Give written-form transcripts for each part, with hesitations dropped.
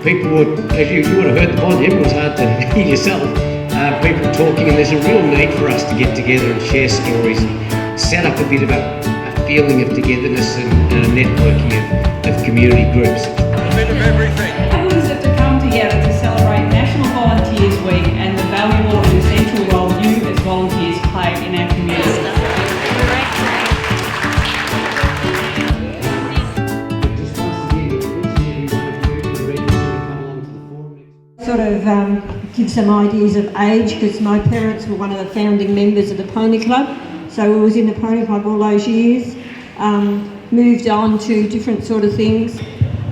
people were, as you would have heard the volume, it was hard to hear yourself, people talking, and there's a real need for us to get together and share stories and set up a bit of a feeling of togetherness and a networking of community groups. A bit of everything. Everyone's have to come together to celebrate National Volunteers Week and the valuable and essential role you as volunteers play in our community. Sort of give some ideas of age, because my parents were one of the founding members of the Pony Club, so we was in the Pony Club all those years, moved on to different sort of things,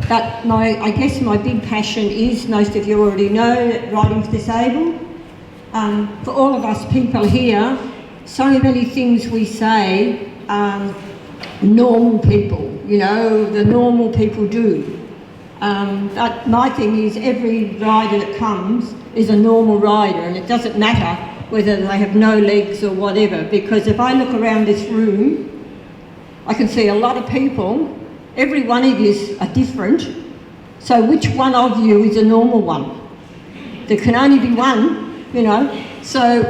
but I guess my big passion is, most of you already know, riding for disabled. For all of us people here, so many things we say, normal people, you know, the normal people do. But my thing is, every rider that comes is a normal rider, and it doesn't matter whether they have no legs or whatever, because if I look around this room, I can see a lot of people. Every one of you are different, so which one of you is a normal one? There can only be one, you know. So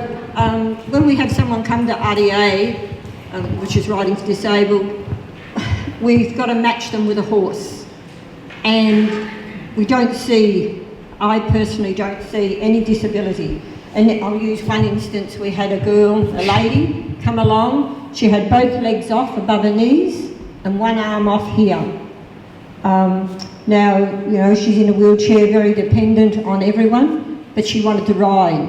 when we have someone come to RDA, which is riding for disabled, we've got to match them with a horse. And we don't see, I personally don't see any disability. And I'll use one instance. We had a girl, a lady, come along. She had both legs off above her knees and one arm off here. Now, you know, she's in a wheelchair, very dependent on everyone, but she wanted to ride.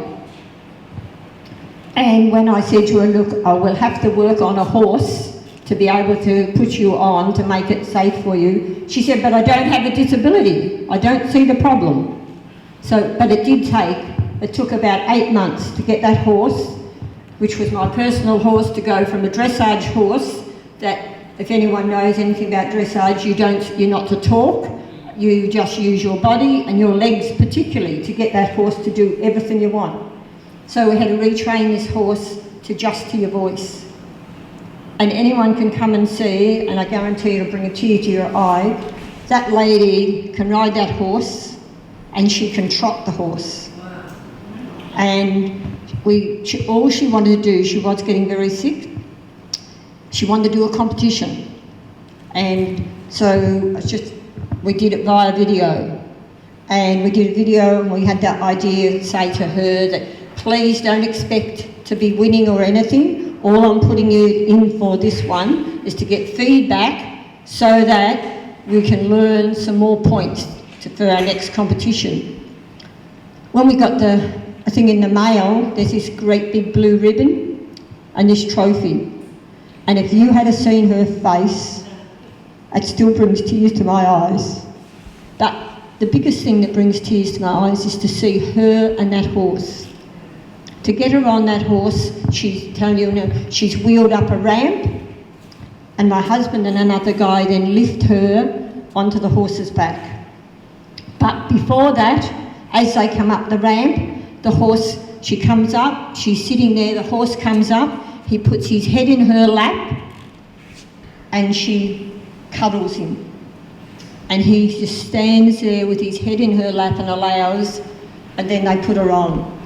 And when I said to her, look, I will have to work on a horse to be able to put you on to make it safe for you. She said, but I don't have a disability. I don't see the problem. So, but it took about 8 months to get that horse, which was my personal horse, to go from a dressage horse that, if anyone knows anything about dressage, you're not to talk, you just use your body and your legs particularly to get that horse to do everything you want. So we had to retrain this horse to just to your voice. And anyone can come and see, and I guarantee it'll bring a tear to your eye, that lady can ride that horse and she can trot the horse. Wow. And all she wanted to do, she was getting very sick, she wanted to do a competition. And so we did it via video. And we did a video and we had that idea to say to her that please don't expect to be winning or anything. All I'm putting you in for this one is to get feedback so that we can learn some more points for our next competition. When we got the thing in the mail, there's this great big blue ribbon and this trophy. And if you had seen her face, it still brings tears to my eyes. But the biggest thing that brings tears to my eyes is to see her and that horse. To get her on that horse, she's wheeled up a ramp, and my husband and another guy then lift her onto the horse's back. But before that, as they come up the ramp, the horse, she comes up, she's sitting there, the horse comes up, he puts his head in her lap, and she cuddles him. And he just stands there with his head in her lap and allows, and then they put her on.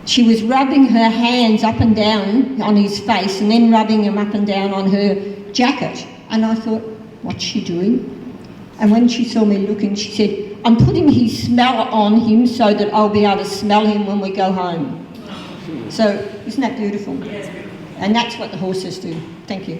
She was rubbing her hands up and down on his face and then rubbing him up and down on her jacket. And I thought, what's she doing? And when she saw me looking, she said, I'm putting his smell on him so that I'll be able to smell him when we go home. So isn't that beautiful? And that's what the horses do. Thank you.